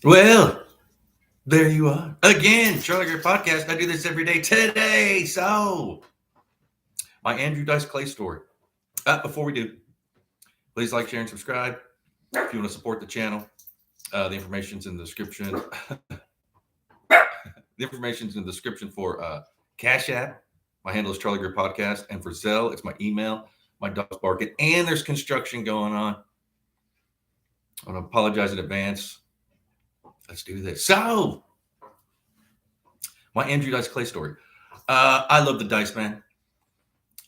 Well, there you are. Again, Charlie Greer Podcast. I do this every day today. So, my Andrew Dice Clay story. Before we do, please like, share, and subscribe. If you want to support the channel, the information's in the description. The information's in the description for Cash App. My handle is Charlie Greer Podcast. And for Zelle, it's my email. My dog's barking. And there's construction going on. I want to apologize in advance. Let's do this. So, my Andrew Dice Clay story. I love the Dice, man.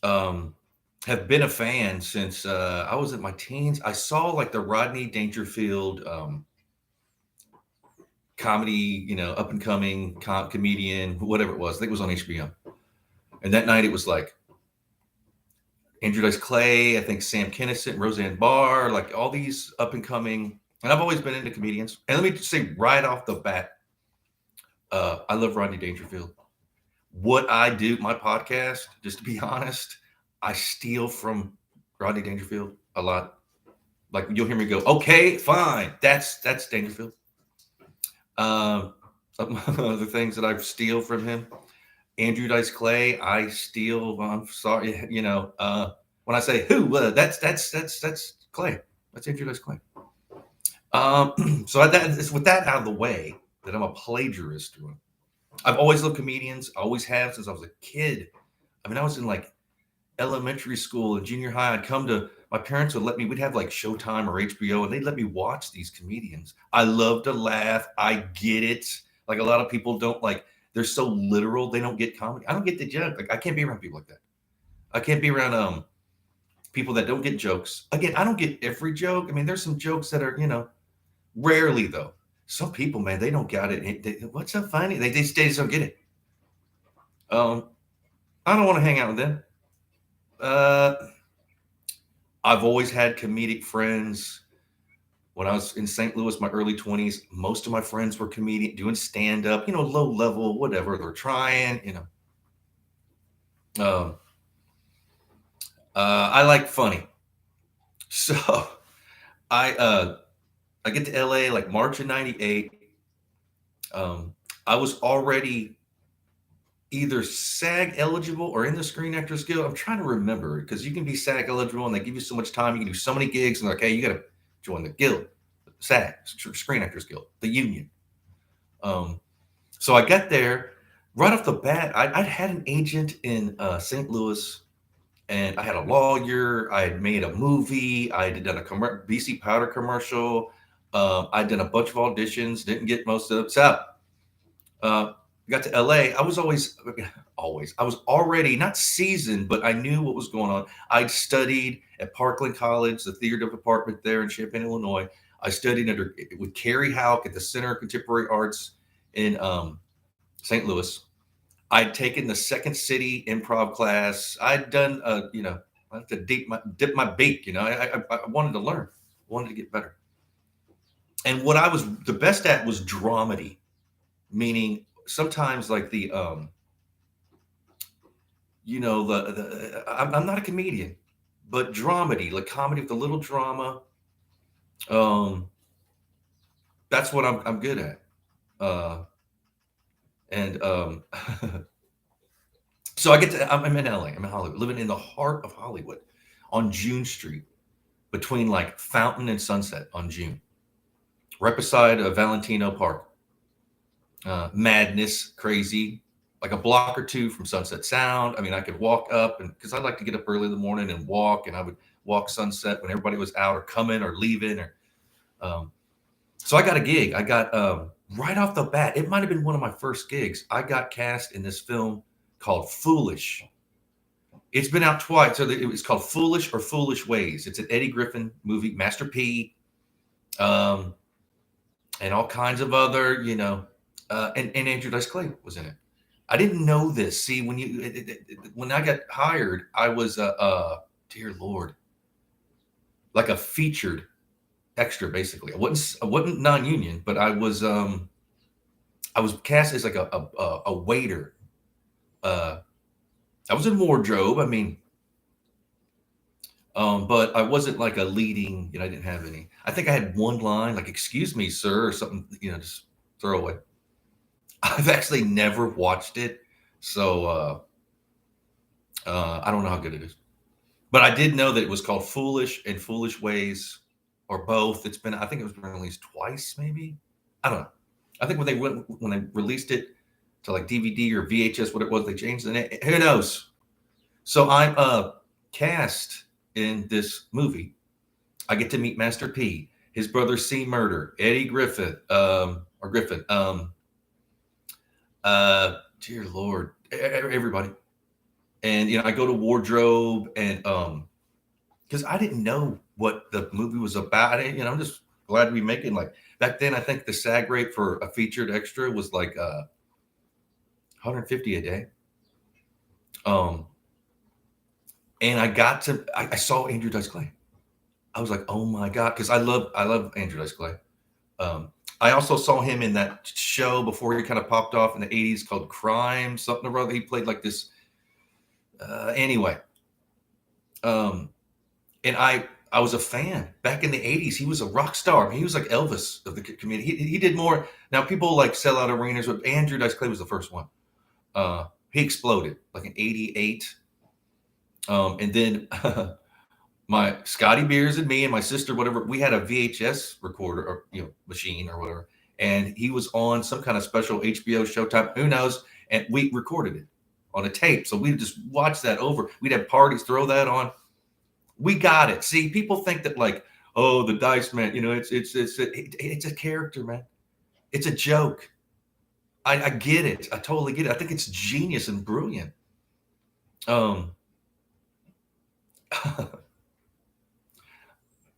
Have been a fan since I was in my teens. I saw like the Rodney Dangerfield comedy, up and coming comedian, whatever it was. I think it was on HBO. And that night it was like Andrew Dice Clay, I think Sam Kinison, Roseanne Barr, like all these up and coming. And I've always been into comedians. And let me just say right off the bat, I love Rodney Dangerfield. What I do, my podcast, just to be honest, I steal from Rodney Dangerfield a lot. Like you'll hear me go, okay, fine, that's Dangerfield. Other things that I steal from him, Andrew Dice Clay, I steal. I'm sorry, when I say who, that's Clay. That's Andrew Dice Clay. So it's with that out of the way that I'm a plagiarist. I've always loved comedians. I always have since I was a kid. I mean, I was in like elementary school and junior high. I'd come to my parents would let me. We'd have like Showtime or HBO, and they'd let me watch these comedians. I love to laugh. I get it. Like a lot of people don't like. They're so literal. They don't get comedy. I don't get the joke. Like I can't be around people like that. I can't be around people that don't get jokes. Again, I don't get every joke. I mean, there's some jokes that are rarely though. Some people, man, they don't got it. What's so funny? They just don't get it. I don't want to hang out with them. I've always had comedic friends. When I was in St. Louis, my early 20s, most of my friends were comedian doing stand-up, low level, whatever. They're trying, I like funny. So I get to LA like March of 98. I was already either SAG eligible or in the Screen Actors Guild. I'm trying to remember because you can be SAG eligible and they give you so much time. You can do so many gigs and they're like, hey, you got to join the guild, SAG, Screen Actors Guild, the union. So I got there right off the bat. I'd had an agent in St. Louis and I had a lawyer. I had made a movie. I had done a BC Powder commercial. I'd done a bunch of auditions, didn't get most of them. So got to LA. I was I was already not seasoned, but I knew what was going on. I'd studied at Parkland College, the theater department there in Champaign, Illinois. I studied with Carrie Houck at the Center of Contemporary Arts in St. Louis. I'd taken the Second City improv class. I'd done, I had to dip my beak. I wanted to learn, wanted to get better. And what I was the best at was dramedy, meaning sometimes like the I'm not a comedian, but dramedy, like comedy with a little drama. That's what I'm good at. So I'm in LA, I'm in Hollywood, living in the heart of Hollywood on June Street between like Fountain and Sunset on June, right beside Valentino Park. Madness, crazy, like a block or two from Sunset Sound. I mean, I could walk up because I like to get up early in the morning and walk, and I would walk Sunset when everybody was out or coming or leaving. So I got a gig. I got right off the bat. It might have been one of my first gigs. I got cast in this film called Foolish. It's been out twice. So it was called Foolish or Foolish Ways. It's an Eddie Griffin movie, Master P, and all kinds of other, and Andrew Dice Clay was in it. I didn't know this. See, when I got hired, I was dear Lord, like a featured extra, basically. I wasn't non-union, but I was cast as like a waiter. I was in wardrobe. I mean, But I wasn't like a leading, I didn't have any. I think I had one line, like, excuse me, sir, or something, just throw away. I've actually never watched it. So I don't know how good it is. But I did know that it was called Foolish and Foolish Ways, or both. I think it was released twice, maybe. I don't know. I think when they released it to like DVD or VHS, what it was, they changed the name. Who knows? So I'm cast in this movie. I get to meet Master P, his brother C Murder, Eddie Griffith, or Griffin, dear Lord, everybody. And I go to wardrobe, and because I didn't know what the movie was about. I'm just glad to be making, like, back then. I think the SAG rate for a featured extra was like 150 a day. And I saw Andrew Dice Clay. I was like, oh my god, because I love Andrew Dice Clay. I also saw him in that show before he kind of popped off in the 80s called Crime something or other. He played like this. Anyway, and I was a fan back in the 80s. He was a rock star. I mean, he was like Elvis of the community. He did more. Now people like sell out arenas, but Andrew Dice Clay was the first one. He exploded like in 88. And then my Scotty Beers and me and my sister, whatever, we had a VHS recorder or machine or whatever, and he was on some kind of special HBO Showtime, who knows, and we recorded it on a tape. So we just watched that over. We'd have parties, throw that on. We got it. See, people think that like, oh, the Dice Man, it's a character, man. It's a joke. I get it. I totally get it. I think it's genius and brilliant.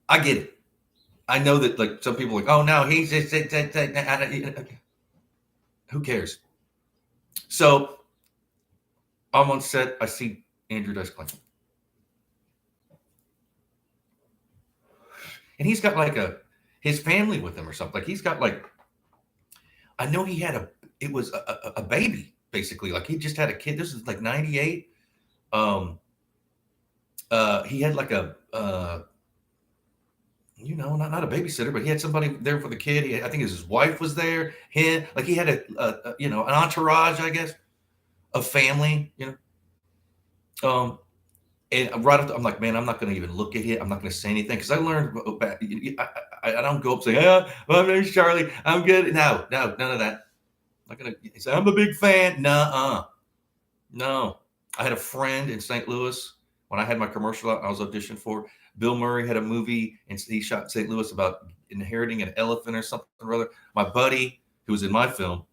I get it. I know that like some people are like, oh no, he's just who cares? So I'm on set. I see Andrew Dice Clay, and he's got like his family with him or something. Like he's got like, I know he had it was a baby basically. Like he just had a kid. This is like 98. He had like a not a babysitter, but he had somebody there for the kid. I think his wife was there. He had an entourage, I guess, of family. And right after, I'm like, man, I'm not going to even look at it. I'm not going to say anything because I learned back. I don't go up and say, well, my name's Charlie. I'm good. No, none of that. I'm not going to say I'm a big fan. No. I had a friend in St. Louis when I had my commercial out. I was auditioned for. Bill Murray had a movie, and he shot in St. Louis about inheriting an elephant or something or other. My buddy, who was in my film,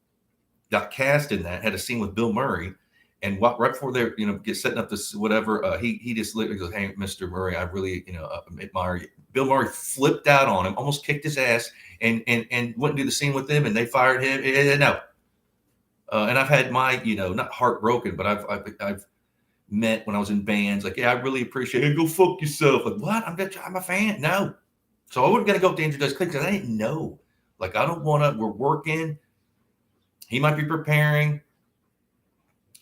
got cast in that. Had a scene with Bill Murray. And right before they're setting up this whatever, he just literally goes, "Hey, Mr. Murray, I really admire you." Bill Murray flipped out on him, almost kicked his ass, and wouldn't do the scene with him, and they fired him. No, and I've had my not heartbroken, but I've met when I was in bands like, yeah, I really appreciate it. Go fuck yourself. Like what? I'm a fan. No, so I wasn't gonna go up to Andrew Dice Clay because I didn't know. Like I don't want to. We're working. He might be preparing.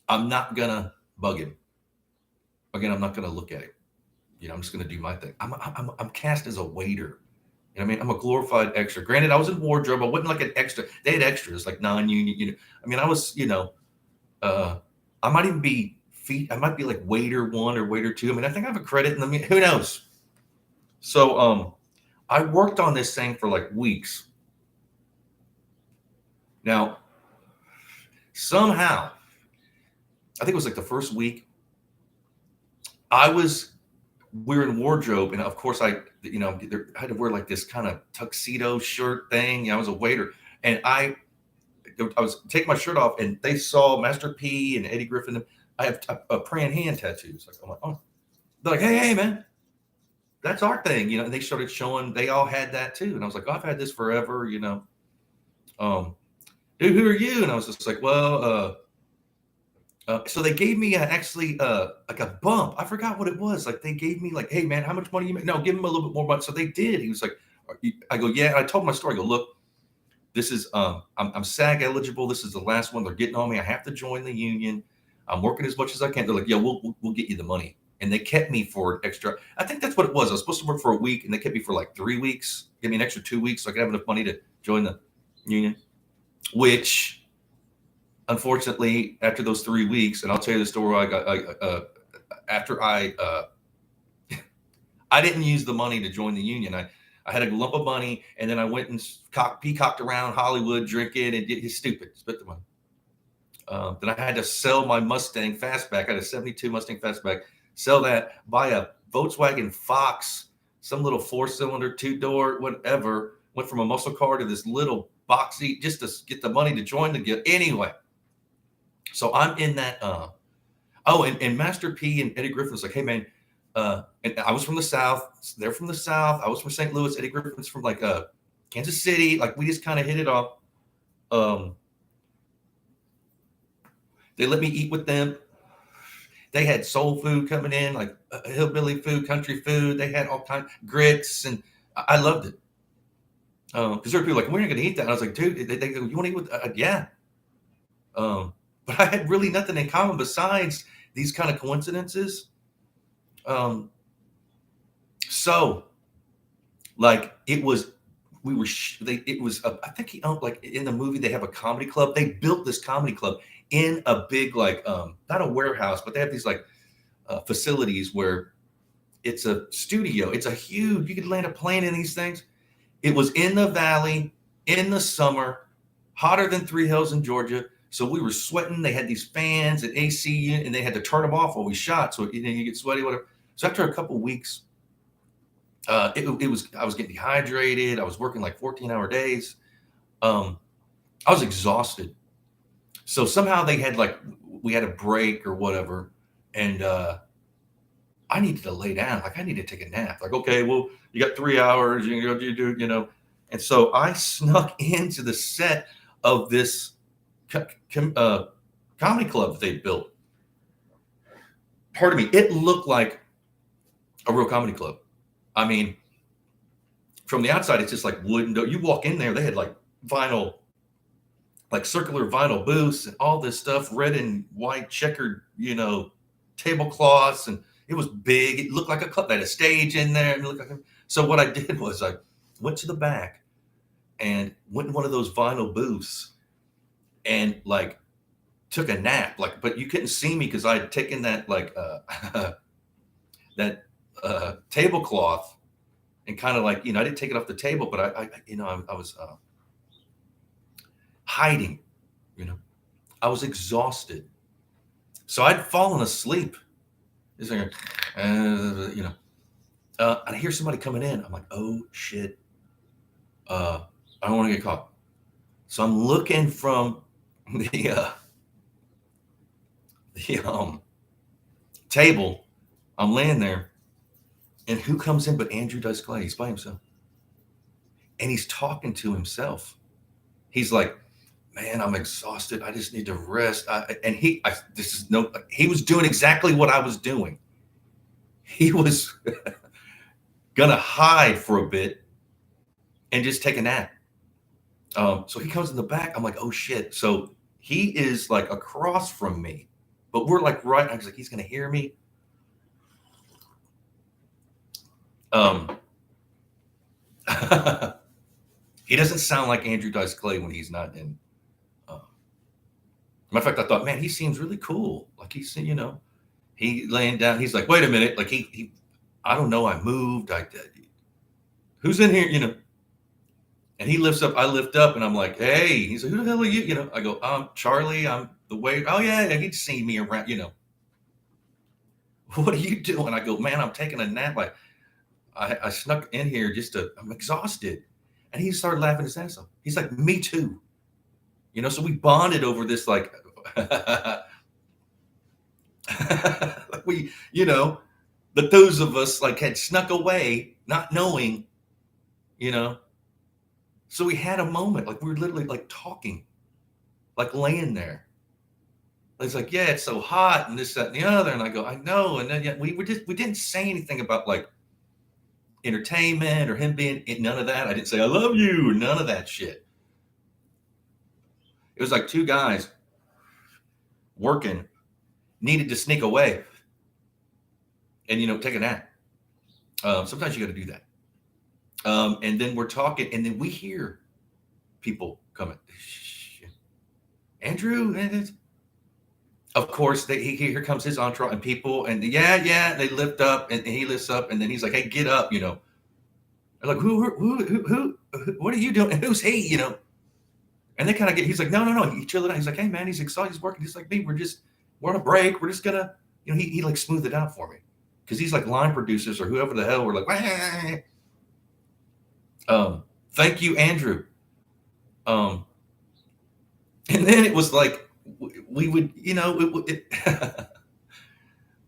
I'm not gonna bug him. Again, I'm not gonna look at him. I'm just gonna do my thing. I'm cast as a waiter. I mean, I'm a glorified extra. Granted, I was in wardrobe. I wasn't like an extra. They had extras, like non-union. I mean, I was. I might even be I might be like waiter 1 or waiter 2. I mean, I think I have a credit in the. Who knows? So, I worked on this thing for like weeks. Now, somehow, I think it was like the first week, we were in wardrobe, and of course I had to wear like this kind of tuxedo shirt thing. I was a waiter, and I was taking my shirt off, and they saw Master P and Eddie Griffin. I have praying hand tattoos. Like, I'm like, oh, they're like, hey, man, that's our thing, And they started showing. They all had that too, and I was like, oh, I've had this forever, Dude, who are you? And I was just like, well, so they gave me actually like a bump. I forgot what it was. Like they gave me like, hey man, how much money you make? No, give him a little bit more money. So they did. He was like, I go, yeah. And I told my story. I go, look, this is I'm SAG eligible. This is the last one. They're getting on me. I have to join the union. I'm working as much as I can. They're like, yeah, we'll get you the money. and they kept me for extra. I think that's what it was. I was supposed to work for a week, and they kept me for like 3 weeks, give me an extra 2 weeks so I could have enough money to join the union. Which, unfortunately, after those 3 weeks, and I'll tell you the story. After I didn't use the money to join the union. I had a lump of money, and then I went and peacocked around Hollywood drinking and did stupid, spent the money. Then I had to sell my Mustang Fastback. I had a 72 Mustang Fastback. Sell that, buy a Volkswagen Fox, some little 4-cylinder, 2-door, whatever. Went from a muscle car to this little boxy just to get the money to join the guild. Anyway, so I'm in that. And Master P and Eddie Griffin was like, hey, man, and I was from the South. They're from the South. I was from St. Louis. Eddie Griffin's from like Kansas City. Like, we just kind of hit it off. They let me eat with them. They had soul food coming in, like hillbilly food, country food. They had all kinds of grits, and I loved it. Because there were people like, we're not going to eat that. And I was like, dude, they go, you want to eat with? Yeah. But I had really nothing in common besides these kind of coincidences. So, like, it was, I think he owned, like, in the movie, they have a comedy club. They built this comedy club in a big, like, not a warehouse, but they have these, like, facilities where it's a studio. It's a huge, you could land a plane in these things. It was in the valley in the summer, hotter than Three Hills in Georgia. So we were sweating. They had these fans and AC, and they had to turn them off while we shot. So you get sweaty, whatever. So after a couple of weeks, I was getting dehydrated. I was working like 14-hour days. I was exhausted. So somehow we had a break or whatever, and I needed to lay down. Like, I needed to take a nap. Like, okay, well, you got 3 hours. You do. And so I snuck into the set of this comedy club that they built. Pardon me. It looked like a real comedy club. I mean, from the outside, it's just like wooden. You walk in there, they had like vinyl, like circular vinyl booths and all this stuff, red and white checkered, tablecloths, and it was big. It looked like a club. They had a stage in there. And it looked like so what I did was I went to the back and went in one of those vinyl booths and like took a nap. Like, but you couldn't see me because I had taken that like that tablecloth and kind of like, I didn't take it off the table, but I was hiding, I was exhausted. So I'd fallen asleep. And I hear somebody coming in. I'm like, oh shit. I don't want to get caught. So I'm looking from the table. I'm laying there, and who comes in but Andrew Dice Clay? He's by himself, and he's talking to himself. He's like, man, I'm exhausted. I just need to rest. He was doing exactly what I was doing. He was gonna hide for a bit and just take a nap. So he comes in the back. I'm like, oh shit. So he is like across from me, but we're like right. I was like, he's gonna hear me. He doesn't sound like Andrew Dice Clay when he's not in. Matter of fact, I thought, man, he seems really cool. Like he's, he laying down. He's like, wait a minute. Like he I don't know. I moved. Who's in here? And he lifts up. I lift up, and I'm like, hey. He's like, who the hell are you? I go, I'm Charlie. I'm the waiter. Oh yeah, he'd seen me around. What are you doing? I go, man, I'm taking a nap. Like I snuck in here I'm exhausted. And he started laughing his ass off. He's like, me too. So we bonded over this, like, that those of us like had snuck away, not knowing, so we had a moment, like we were literally like talking, like laying there. It's like, yeah, it's so hot and this, that, and the other. And I go, I know. And then we didn't say anything about like entertainment or him being none of that. I didn't say, I love you, or none of that shit. It was like two guys working, needed to sneak away. and take a nap. Sometimes you got to do that. And then we're talking, and then we hear people coming. Andrew, of course, here comes his entourage and people, and they lift up, and he lifts up, and then he's like, "Hey, get up," They're like, who, what are you doing? And who's he, And they kind of get. He's like, no. He chilled it out. He's like, hey man, he's excited. He's working. He's like me. We're on a break. We're just gonna, he like smoothed it out for me, because he's like line producers or whoever the hell were like, thank you, Andrew. And then it was like we would,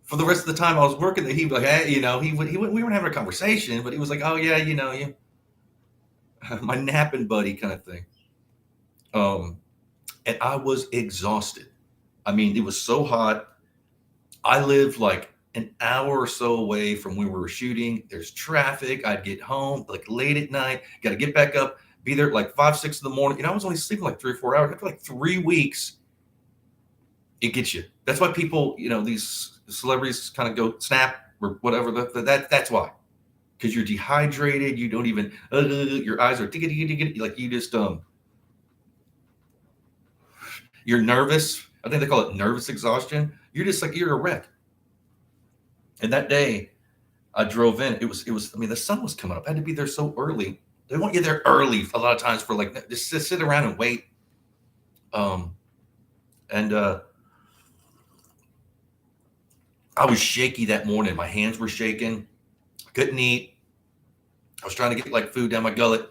for the rest of the time I was working, that he'd be like, hey, we weren't having a conversation, but he was like, oh yeah, my napping buddy kind of thing. And I was exhausted. I mean, it was so hot. I lived like an hour or so away from where we were shooting. There's traffic. I'd get home like late at night, got to get back up, be there at like 5, 6 in the morning. I was only sleeping like 3 or 4 hours. After like 3 weeks, it gets you. That's why people, these celebrities kind of go snap or whatever. That's why. Because you're dehydrated. You don't even, your eyes are like you just, you're nervous. I think they call it nervous exhaustion. You're just like, you're a wreck. And that day I drove in, it was, the sun was coming up. I had to be there so early. They want you there early a lot of times for like, just to sit around and wait. I was shaky that morning. My hands were shaking. I couldn't eat. I was trying to get like food down my gullet.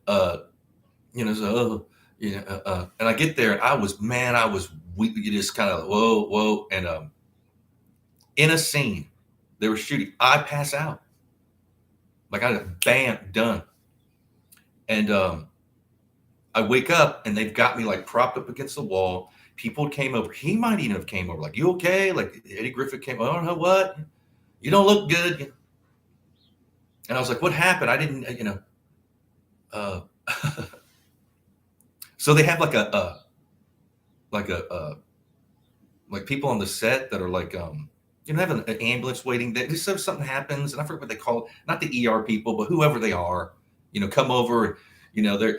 And I get there and I was weak. You just kind of, whoa. And, in a scene they were shooting, I pass out. Like bam, done. And, I wake up and they've got me like propped up against the wall. People came over. He might even have came over. Like, you okay? Like Eddie Griffith came. I don't know what. You don't look good. And I was like, what happened? I didn't, so they have like like people on the set that are like, have an ambulance waiting. Just so something happens, and I forget what they call it. Not the ER people, but whoever they are, come over. They're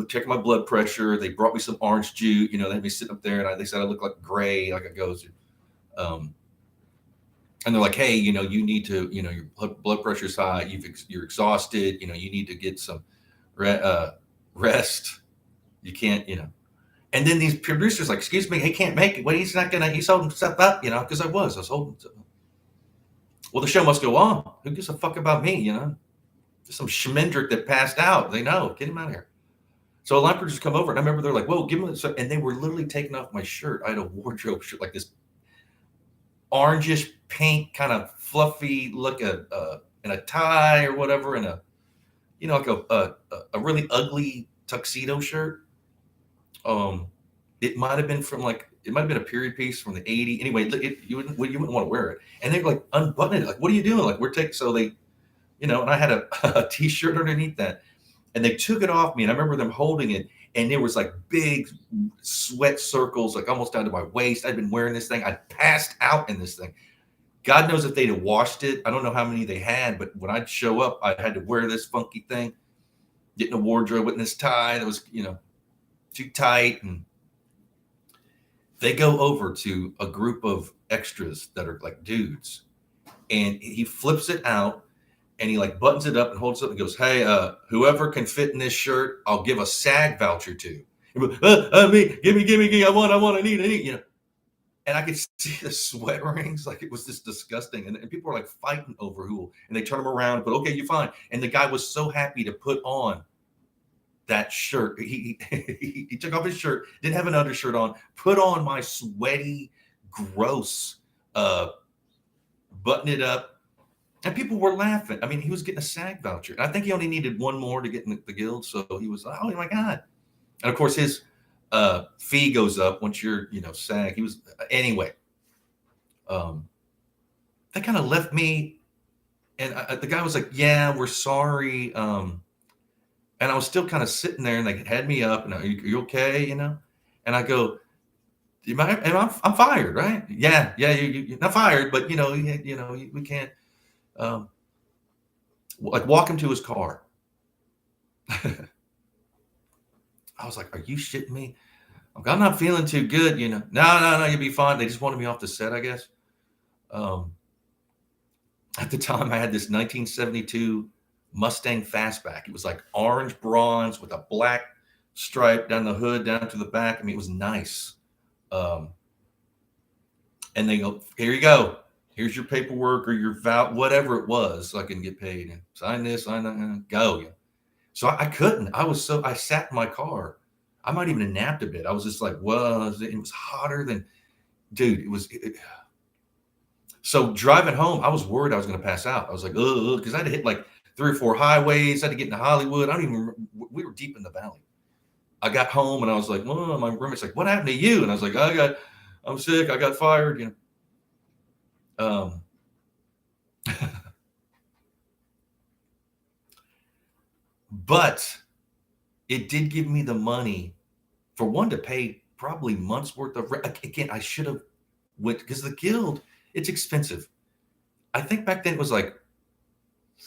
checking my blood pressure. They brought me some orange juice. They had me sitting up there, and they said I look like gray, like a ghost. And they're like, hey, you need to, your blood pressure's high. You're exhausted. You need to get some rest. You can't, And then these producers like, excuse me, he can't make it. Well, he's holding himself up, because I was holding. Well, the show must go on. Who gives a fuck about me, Just some schmendrick that passed out. They know. Get him out of here. So a line producers come over, and I remember they're like, whoa, give him this. And they were literally taking off my shirt. I had a wardrobe shirt, like this orangish pink kind of fluffy look, in a tie or whatever, and a like a really ugly tuxedo shirt. It might have been a period piece from the 80s. Anyway, you wouldn't want to wear it. And they were like unbuttoning it. Like, what are you doing? Like, so they, and I had a t-shirt underneath that, and they took it off me. And I remember them holding it, and there was like big sweat circles, like almost down to my waist. I'd been wearing this thing. I passed out in this thing. God knows if they'd have washed it. I don't know how many they had, but when I'd show up, I had to wear this funky thing, getting a wardrobe with this tie that was, too tight. And they go over to a group of extras that are like dudes, and he flips it out, and he like buttons it up and holds it up and goes, hey, whoever can fit in this shirt, I'll give a SAG voucher to. Me, give me, I want, I need, And I could see the sweat rings, like it was just disgusting. And people are like fighting over who, and they turn him around, but okay, you're fine. And the guy was so happy to put on that shirt. He took off his shirt, didn't have an undershirt on, put on my sweaty, gross, button it up. And people were laughing. I mean, he was getting a SAG voucher. And I think he only needed one more to get in the guild. So he was like, oh my God. And of course, his fee goes up once you're, SAG. He was, anyway. They kind of left me. And the guy was like, yeah, we're sorry. And I was still kind of sitting there, and they had me up, and are you okay? And I go, And I'm fired, right? Yeah, yeah, you're not fired, but we can't um, like walk him to his car. I was like, "Are you shitting me?" I'm not feeling too good, you know. No, no, no, you'll be fine. They just wanted me off the set, I guess. Um, at the time, I had this 1972 Mustang Fastback. It was like orange bronze with a black stripe down the hood, down to the back. I mean, it was nice. Um, and they go, "Here you go. Here's your paperwork or your whatever it was, so I can get paid. And sign this, sign that, and go." So I couldn't. I sat in my car. I might even have napped a bit. I was just like, well, it was hotter than, dude, so driving home, I was worried I was going to pass out. I was like, oh, because I had to hit like 3 or 4 highways. I had to get into Hollywood. I don't even remember. We were deep in the valley. I got home and I was like, well, my roommate's like, what happened to you? And I was like, I'm sick. I got fired. Um, but it did give me the money for one to pay probably months worth of rent. Again, I should have went because the guild, it's expensive. I think back then it was like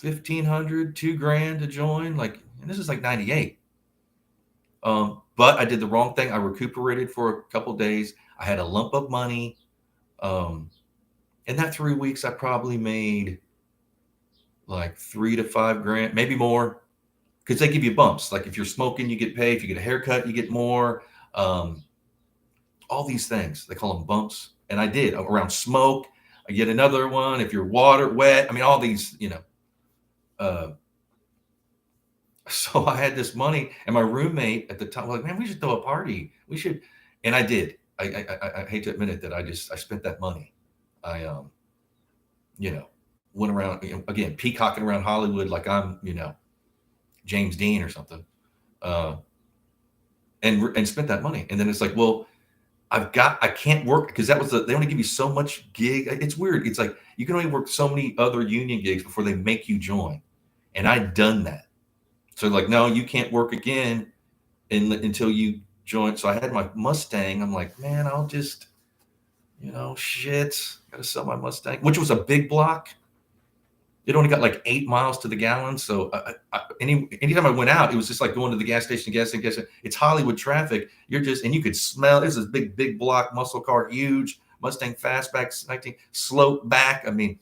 1,500, 2 grand to join. Like, and this is like 98. But I did the wrong thing. I recuperated for a couple days. I had a lump of money. In that 3 weeks, I probably made like 3 to 5 grand, maybe more, because they give you bumps. Like if you're smoking, you get paid. If you get a haircut, you get more. Um, all these things, they call them bumps. And I did around smoke. I get another one. If you're wet, I mean, all these, uh, so I had this money, and my roommate at the time was like, "Man, we should throw a party. We should," and I did. I hate to admit it that I spent that money. I you know, went around again peacocking around Hollywood like I'm James Dean or something, uh, and spent that money. And then it's like, well, I can't work because they only give you so much gig. It's weird. It's like you can only work so many other union gigs before they make you join, and I'd done that. So like, no, you can't work again until you join. So I had my Mustang. I'm like, man, I'll just, shit, gotta sell my Mustang, which was a big block. It only got like 8 miles to the gallon. So anytime I went out, it was just like going to the gas station, gas station. It's Hollywood traffic. And you could smell. This is big block muscle car, huge Mustang fastback, 19 slope back. I mean,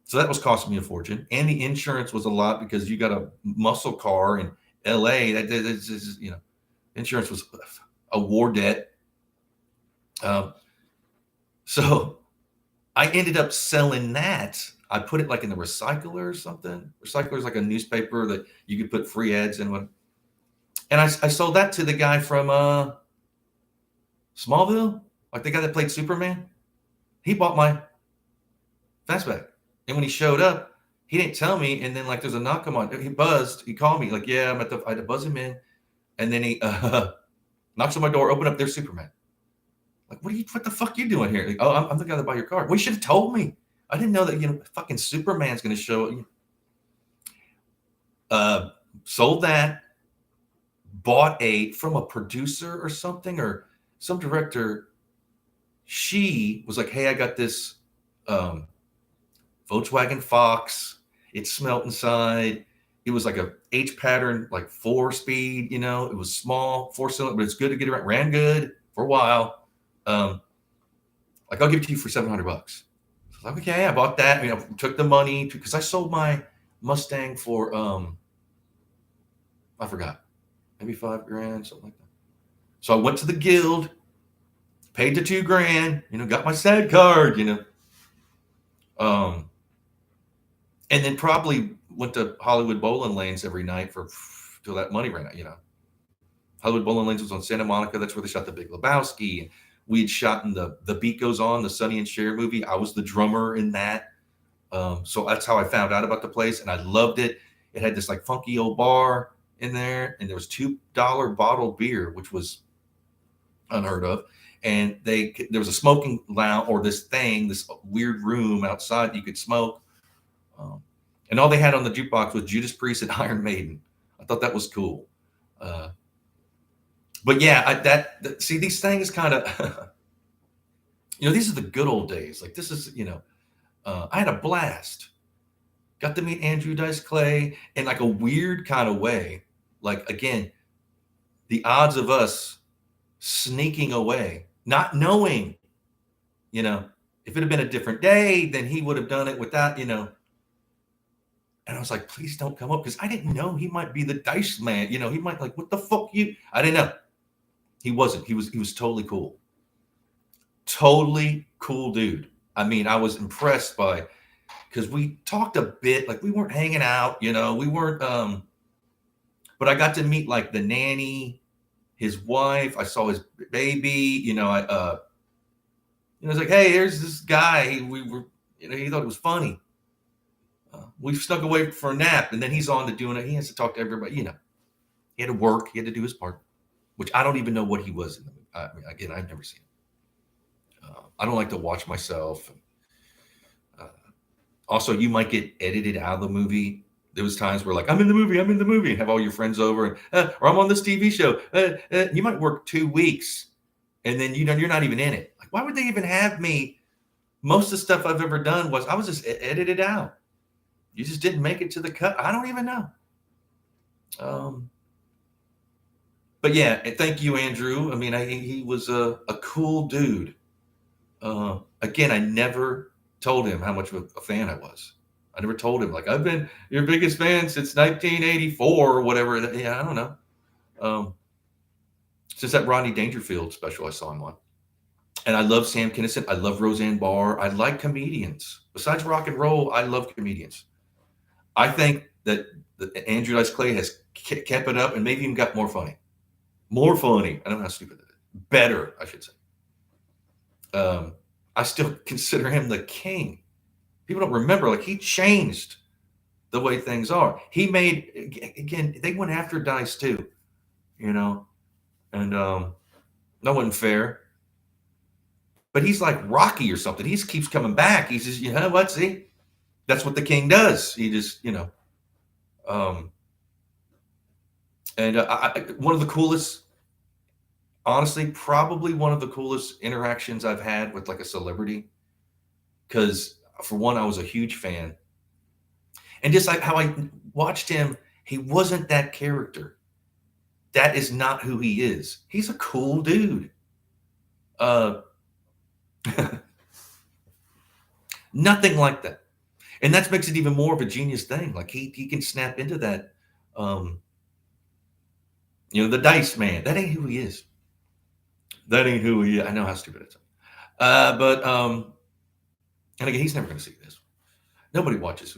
so that was costing me a fortune, and the insurance was a lot because you got a muscle car in L.A. That's just, insurance was a war debt. So I ended up selling that. I put it like in the recycler or something. Recycler is like a newspaper that you could put free ads in. And I sold that to the guy from Smallville, like the guy that played Superman. He bought my fastback. And when he showed up, he didn't tell me. And then like there's a knock on my, he buzzed. He called me like, yeah, I had to buzz him in. And then he knocks on my door, open up, there's Superman. Like, what the fuck you doing here? Like, oh, I'm the guy that bought your car. Well, you should have told me. I didn't know that, fucking Superman's going to show up. Sold that, bought from a producer or something, or some director. She was like, hey, I got this Volkswagen Fox. It smelt inside. It was like a H pattern, like 4-speed, it was small, 4-cylinder, but it's good to get around. Ran good for a while. Like, I'll give it to you for $700. Like, okay, I bought that. Took the money because I sold my Mustang for I forgot, maybe 5 grand, something like that. So I went to the guild, paid the 2 grand, got my SAD card, and then probably went to Hollywood bowling lanes every night till that money ran out. Hollywood bowling lanes was on Santa Monica. That's where they shot The Big Lebowski, and we had shot in the Beat Goes On, the Sonny and Cher movie. I was the drummer in that. So that's how I found out about the place, and I loved it. It had this like funky old bar in there, and there was $2 bottled beer, which was unheard of. And there was a smoking lounge or this weird room outside you could smoke. And all they had on the jukebox was Judas Priest and Iron Maiden. I thought that was cool. But yeah, see, these things kind of, these are the good old days. Like, this is, I had a blast. Got to meet Andrew Dice Clay in like a weird kind of way. Like, again, the odds of us sneaking away, not knowing, you know, if it had been a different day, then he would have done it without, And I was like, please don't come up, because I didn't know he might be the dice man. He might like, what the fuck you? I didn't know. He wasn't. He was totally cool. Totally cool dude. I mean, I was impressed by, because we talked a bit, like we weren't hanging out, we weren't but I got to meet like the nanny, his wife. I saw his baby, I was like, hey, there's this guy. We were, he thought it was funny. We snuck away for a nap, and then he's on to doing it. He has to talk to everybody, He had to work. He had to do his part, which I don't even know what he was in the movie. Again, I've never seen it. I don't like to watch myself. Also, you might get edited out of the movie. There was times where like, I'm in the movie, and have all your friends over, and, or I'm on this TV show. You might work 2 weeks, and then you're not even in it. Like, why would they even have me? Most of the stuff I've ever done I was just edited out. You just didn't make it to the cut. I don't even know. But yeah, thank you, Andrew. I mean, he was a cool dude. Again, I never told him how much of a fan I was. I never told him, like, I've been your biggest fan since 1984 or whatever. Yeah, I don't know. Since that Rodney Dangerfield special I saw him on. And I love Sam Kinison. I love Roseanne Barr. I like comedians. Besides rock and roll, I love comedians. I think that Andrew Dice Clay has kept it up and maybe even got more funny. More funny. I don't know how stupid that is. Better, I should say. I still consider him the king. People don't remember, like, he changed the way things are. He made, again, they went after Dice too, and that wasn't fair. But he's like Rocky or something. He just keeps coming back. He says, you know what, see? That's what the king does. He just, and one of the coolest, honestly, probably one of the coolest interactions I've had with like a celebrity, because for one, I was a huge fan. And just like how I watched him, he wasn't that character. That is not who he is. He's a cool dude. Nothing like that. And that makes it even more of a genius thing. Like he can snap into that, the dice man. That ain't who he is. That ain't who he is. I know how stupid it is. But and again, he's never going to see this. Nobody watches,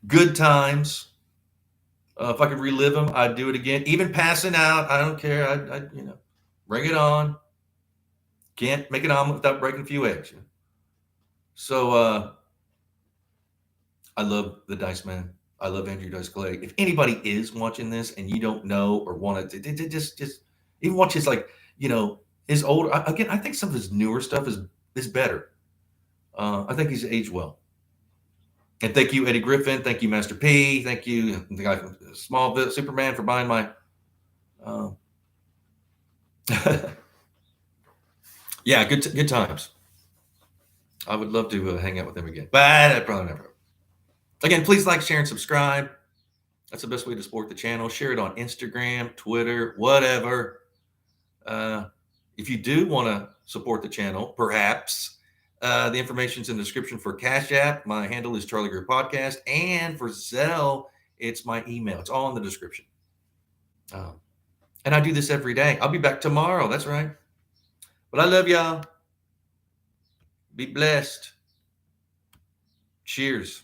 good times. If I could relive them, I'd do it again. Even passing out, I don't care. I bring it on. Can't make an omelet without breaking a few eggs. So I love the Dice Man. I love Andrew Dice Clay. If anybody is watching this and you don't know or want to, just even watch his his older. Again, I think some of his newer stuff is better. I think he's aged well. And thank you, Eddie Griffin. Thank you, Master P. Thank you, the guy from Smallville, Superman, for buying my. Yeah, good times. I would love to hang out with him again, but I probably never. Again, please like, share, and subscribe. That's the best way to support the channel. Share it on Instagram, Twitter, whatever. If you do want to support the channel, perhaps, the information's in the description for Cash App. My handle is charliegreerpodcast. And for Zelle, it's my email. It's all in the description. And I do this every day. I'll be back tomorrow. That's right. But I love y'all. Be blessed. Cheers.